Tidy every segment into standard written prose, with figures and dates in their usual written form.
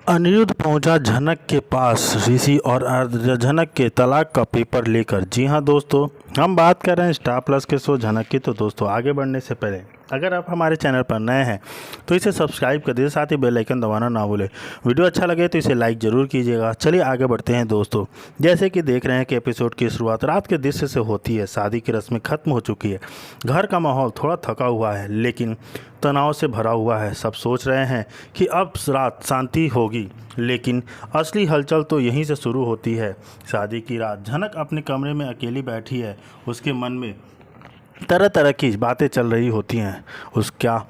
अनिरुद्ध पहुंचा झनक के पास ऋषि और झनक के तलाक का पेपर लेकर। जी हाँ दोस्तों, हम बात कर रहे हैं स्टार प्लस के शो झनक की। तो दोस्तों, आगे बढ़ने से पहले अगर आप हमारे चैनल पर नए हैं तो इसे सब्सक्राइब कर दीजिए, साथ ही बेल आइकन दबाना ना भूलें। वीडियो अच्छा लगे तो इसे लाइक ज़रूर कीजिएगा। चलिए आगे बढ़ते हैं दोस्तों। जैसे कि देख रहे हैं कि एपिसोड की शुरुआत रात के दृश्य से होती है। शादी की रस्में खत्म हो चुकी है। घर का माहौल थोड़ा थका हुआ है लेकिन तनाव से भरा हुआ है। सब सोच रहे हैं कि अब रात शांति होगी, लेकिन असली हलचल तो यहीं से शुरू होती है। शादी की रात झनक अपने कमरे में अकेली बैठी है। उसके मन में तरह तरह की बातें चल रही होती हैं।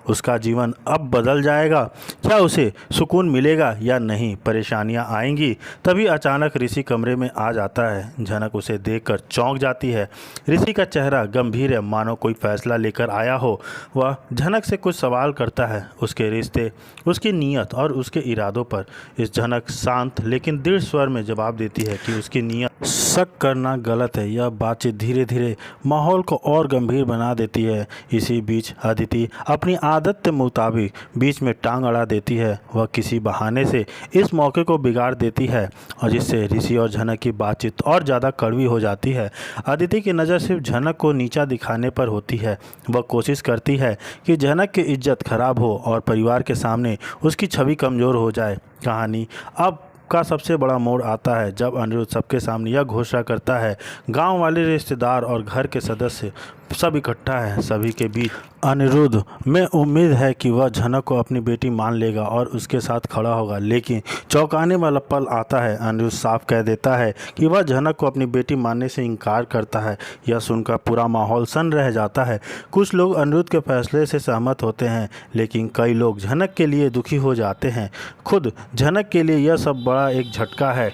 उसका जीवन अब बदल जाएगा, क्या उसे सुकून मिलेगा या नहीं, परेशानियां आएंगी। तभी अचानक ऋषि कमरे में आ जाता है। झनक उसे देखकर चौंक जाती है। ऋषि का चेहरा गंभीर है, मानो कोई फैसला लेकर आया हो। वह झनक से कुछ सवाल करता है, उसके रिश्ते, उसकी नीयत और उसके इरादों पर। इस झनक शांत लेकिन दृढ़ स्वर में जवाब देती है कि उसकी नीयत शक करना गलत है। यह बातचीत धीरे धीरे माहौल को और गंभीर बना देती है। इसी बीच अदिति अपनी आदत के मुताबिक बीच में टांग अड़ा देती है। वह किसी बहाने से इस मौके को बिगाड़ देती है और जिससे ऋषि और झनक की बातचीत और ज़्यादा कड़वी हो जाती है। अदिति की नज़र सिर्फ झनक को नीचा दिखाने पर होती है। वह कोशिश करती है कि झनक की इज्जत खराब हो और परिवार के सामने उसकी छवि कमज़ोर हो जाए। कहानी अब का सबसे बड़ा मोड़ आता है जब अनिरुद्ध सबके सामने यह घोषणा करता है। गांव वाले, रिश्तेदार और घर के सदस्य सब इकट्ठा है। सभी के बीच अनिरुद्ध में उम्मीद है कि वह झनक को अपनी बेटी मान लेगा और उसके साथ खड़ा होगा, लेकिन चौंकाने वाला पल आता है। अनिरुद्ध साफ कह देता है कि वह झनक को अपनी बेटी मानने से इनकार करता है। यह सुनकर पूरा माहौल सन्न रह जाता है। कुछ लोग अनिरुद्ध के फैसले से सहमत होते हैं, लेकिन कई लोग झनक के लिए दुखी हो जाते हैं। खुद झनक के लिए यह सब बड़ा एक झटका है।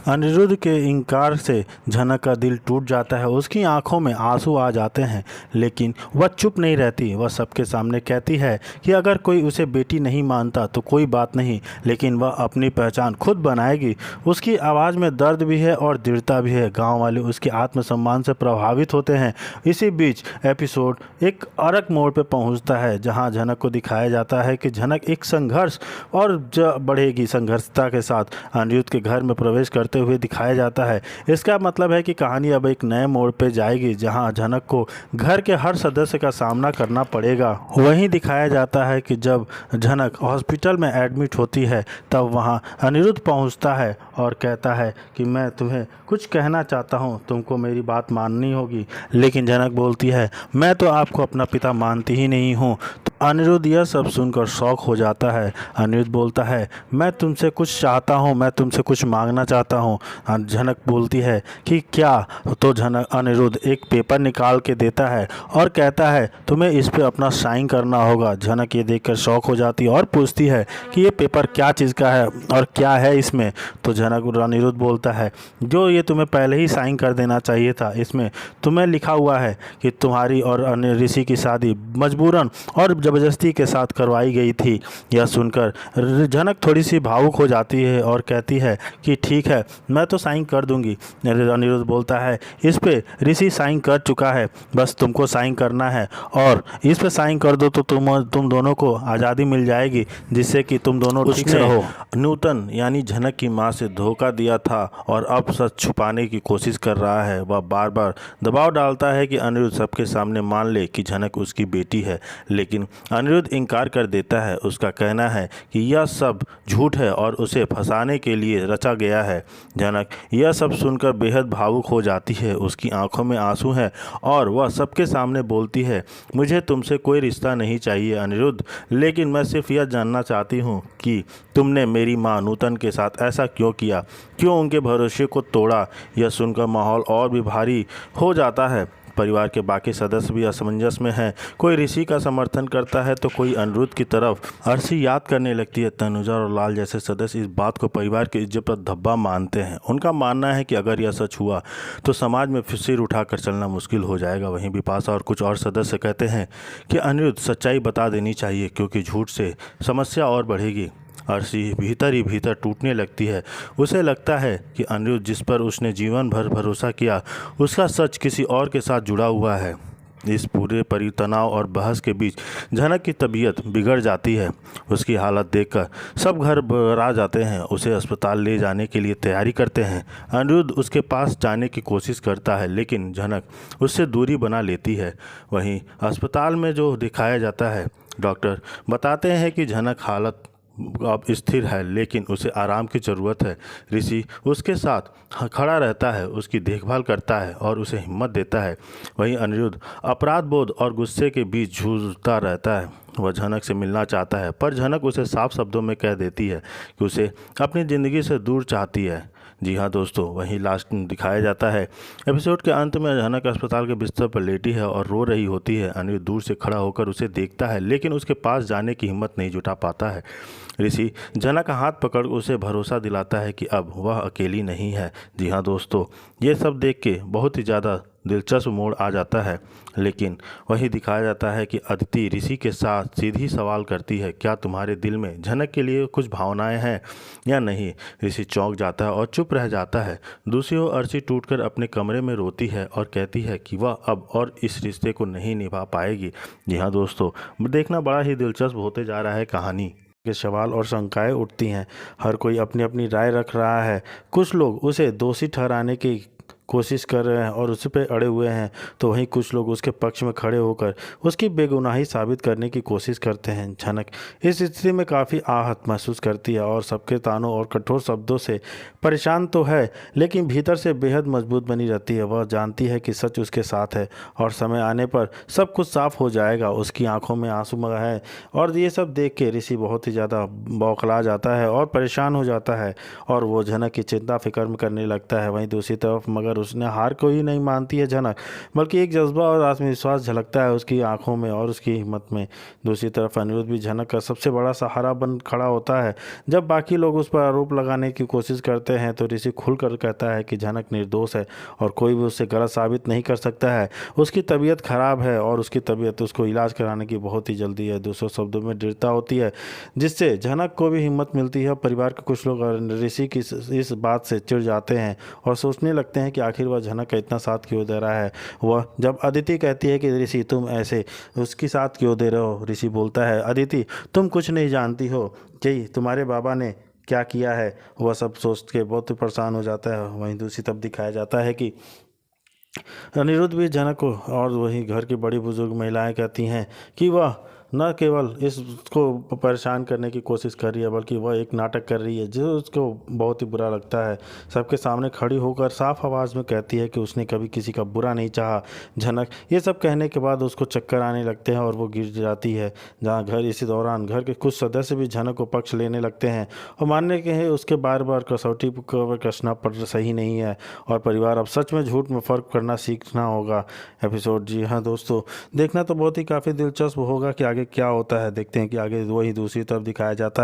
अनिरुद्ध के इनकार से झनक का दिल टूट जाता है। उसकी आंखों में आंसू आ जाते हैं, लेकिन वह चुप नहीं रहती। वह सबके सामने कहती है कि अगर कोई उसे बेटी नहीं मानता तो कोई बात नहीं, लेकिन वह अपनी पहचान खुद बनाएगी। उसकी आवाज़ में दर्द भी है और दृढ़ता भी है। गांव वाले उसके आत्मसम्मान से प्रभावित होते हैं। इसी बीच एपिसोड एक अलग मोड़ पर पहुंचता है, जहां झनक को दिखाया जाता है कि झनक एक संघर्ष और बढ़ेगी संघर्षता के साथ अनिरुद्ध के घर में प्रवेश करते हुए दिखाया जाता है। इसका मतलब है कि कहानी अब एक नए मोड़ पे जाएगी, जहां झनक को घर के हर सदस्य का सामना करना पड़ेगा। वहीं दिखाया जाता है कि जब झनक हॉस्पिटल में एडमिट होती है तब वहां अनिरुद्ध पहुंचता है और कहता है कि मैं तुम्हें कुछ कहना चाहता हूं, तुमको मेरी बात माननी होगी। लेकिन झनक बोलती है, मैं तो आपको अपना पिता मानती ही नहीं हूँ। तो अनिरुद्ध यह सब सुनकर शौक हो जाता है। अनिरुद्ध बोलता है, मैं तुमसे कुछ चाहता हूँ, मैं तुमसे कुछ मांगना चाहता हूँ। झनक बोलती है कि क्या? तो अनिरुद्ध एक पेपर निकाल के देता है और कहता है, तुम्हें इस पे अपना साइन करना होगा। झनक ये देखकर शौक हो जाती है और पूछती है कि ये पेपर क्या चीज़ का है और क्या है इसमें। तो अनिरुद्ध बोलता है, जो ये तुम्हें पहले ही साइन कर देना चाहिए था। इसमें तुम्हें लिखा हुआ है कि तुम्हारी और अन्य ऋषि की शादी मजबूरन और ज़बरदस्ती के साथ करवाई गई थी। यह सुनकर झनक थोड़ी सी भावुक हो जाती है और कहती है कि ठीक है, मैं तो साइन कर दूंगी। अनिरुद्ध बोलता है, इस पे ऋषि साइन कर चुका है, बस तुमको साइन करना है और इस पे साइन कर दो तो तुम दोनों को आज़ादी मिल जाएगी, जिससे कि तुम दोनों ठीक से रहो। नूतन यानी झनक की मां से धोखा दिया था और अब सच छुपाने की कोशिश कर रहा है। वह बार बार दबाव डालता है कि अनिरुद्ध सबके सामने मान ले कि झनक उसकी बेटी है, लेकिन अनिरुद्ध इनकार कर देता है। उसका कहना है कि यह सब झूठ है और उसे फंसाने के लिए रचा गया है। झनक यह सब सुनकर बेहद भावुक हो जाती है। उसकी आंखों में आंसू हैं और वह सबके सामने बोलती है, मुझे तुमसे कोई रिश्ता नहीं चाहिए अनिरुद्ध, लेकिन मैं सिर्फ यह जानना चाहती हूँ कि तुमने मेरी माँ नूतन के साथ ऐसा क्यों किया, क्यों उनके भरोसे को तोड़ा। यह सुनकर माहौल और भी भारी हो जाता है। परिवार के बाकी सदस्य भी असमंजस में हैं। कोई ऋषि का समर्थन करता है तो कोई अनिरुद्ध की तरफ। अर्शी याद करने लगती है। तनुजा और लाल जैसे सदस्य इस बात को परिवार की इज्जत पर धब्बा मानते हैं। उनका मानना है कि अगर यह सच हुआ तो समाज में फिर सिर उठाकर चलना मुश्किल हो जाएगा। वहीं बिपाशा और कुछ और सदस्य कहते हैं कि अनिरुद्ध सच्चाई बता देनी चाहिए, क्योंकि झूठ से समस्या और बढ़ेगी। अर्शी भीतर ही भीतर टूटने लगती है। उसे लगता है कि अनिरुद्ध जिस पर उसने जीवन भर भरोसा किया, उसका सच किसी और के साथ जुड़ा हुआ है। इस पूरे तनाव और बहस के बीच झनक की तबीयत बिगड़ जाती है। उसकी हालत देखकर सब घर आ जाते हैं, उसे अस्पताल ले जाने के लिए तैयारी करते हैं। अनिरुद्ध उसके पास जाने की कोशिश करता है लेकिन झनक उससे दूरी बना लेती है। वहीं अस्पताल में जो दिखाया जाता है, डॉक्टर बताते हैं कि झनक हालत अब स्थिर है लेकिन उसे आराम की ज़रूरत है। ऋषि उसके साथ खड़ा रहता है, उसकी देखभाल करता है और उसे हिम्मत देता है। वहीं अनिरुद्ध अपराध बोध और गुस्से के बीच जूझता रहता है। वह झनक से मिलना चाहता है पर झनक उसे साफ शब्दों में कह देती है कि उसे अपनी ज़िंदगी से दूर चाहती है। जी हाँ दोस्तों, वहीं लास्ट में दिखाया जाता है एपिसोड के अंत में झनक अस्पताल के बिस्तर पर लेटी है और रो रही होती है। अनिरुद्ध दूर से खड़ा होकर उसे देखता है लेकिन उसके पास जाने की हिम्मत नहीं जुटा पाता है। ऋषि झनक का हाथ पकड़ उसे भरोसा दिलाता है कि अब वह अकेली नहीं है। जी हाँ दोस्तों, ये सब देख के बहुत ही ज़्यादा दिलचस्प मोड़ आ जाता है। लेकिन वही दिखाया जाता है कि अदिति ऋषि के साथ सीधी सवाल करती है, क्या तुम्हारे दिल में झनक के लिए कुछ भावनाएं हैं या नहीं। ऋषि चौंक जाता है और चुप रह जाता है। दूसरी ओर अर्ची टूटकर अपने कमरे में रोती है और कहती है कि वह अब और इस रिश्ते को नहीं निभा पाएगी। जी हाँ दोस्तों, देखना बड़ा ही दिलचस्प होते जा रहा है कहानी के सवाल और शंकाएं उठती हैं। हर कोई अपनी अपनी राय रख रहा है। कुछ लोग उसे दोषी ठहराने की कोशिश कर रहे हैं और उस पे अड़े हुए हैं, तो वहीं कुछ लोग उसके पक्ष में खड़े होकर उसकी बेगुनाही साबित करने की कोशिश करते हैं। झनक इस स्थिति में काफ़ी आहत महसूस करती है और सबके तानों और कठोर शब्दों से परेशान तो है लेकिन भीतर से बेहद मजबूत बनी रहती है। वह जानती है कि सच उसके साथ है और समय आने पर सब कुछ साफ हो जाएगा। उसकी आंखों में आंसू है और ये सब देख के ऋषि बहुत ही ज़्यादा बौखला जाता है और परेशान हो जाता है और वो झनक की चिंता फिक्र में करने लगता है। वहीं दूसरी तरफ मगर उसने हार को ही नहीं मानती है झनक, बल्कि एक जज्बा और आत्मविश्वास झलकता है उसकी आंखों में और उसकी हिम्मत में। दूसरी तरफ अनिरुद्ध भी झनक का सबसे बड़ा सहारा बन खड़ा होता है। जब बाकी लोग उस पर आरोप लगाने की कोशिश करते हैं तो ऋषि खुलकर कहता है कि झनक निर्दोष है और कोई भी उससे गलत साबित नहीं कर सकता है। उसकी तबीयत खराब है और उसकी तबीयत उसको इलाज कराने की बहुत ही जल्दी है। दूसरों शब्दों में दृढ़ता होती है जिससे झनक को भी हिम्मत मिलती है। परिवार के कुछ लोग ऋषि की इस बात से चिढ़ जाते हैं और सोचने लगते हैं कि आखिर वह झनक का इतना साथ क्यों दे रहा है। वह जब अदिति कहती है कि ऋषि तुम ऐसे उसकी साथ क्यों दे रहे हो, ऋषि बोलता है अदिति तुम कुछ नहीं जानती हो कि तुम्हारे बाबा ने क्या किया है। वह सब सोच के बहुत परेशान हो जाता है। वहीं दूसरी तरफ दिखाया जाता है कि अनिरुद्ध भी झनक को और वही घर की बड़ी बुजुर्ग महिलाएं कहती हैं कि वह न केवल इसको परेशान करने की कोशिश कर रही है बल्कि वह एक नाटक कर रही है जो उसको बहुत ही बुरा लगता है। सबके सामने खड़ी होकर साफ आवाज़ में कहती है कि उसने कभी किसी का बुरा नहीं चाहा। झनक ये सब कहने के बाद उसको चक्कर आने लगते हैं और वो गिर जाती है। जहाँ घर इसी दौरान घर के कुछ सदस्य भी झनक को पक्ष लेने लगते हैं और मानने के हैं उसके बार बार कसौटी पर कसना पर सही नहीं है और परिवार अब सच में झूठ में फ़र्क करना सीखना होगा। एपिसोड जी हाँ दोस्तों, देखना तो बहुत ही काफ़ी दिलचस्प होगा कि आगे क्या होता है। देखते हैं कि आगे वही दूसरी तरफ दिखाया जाता है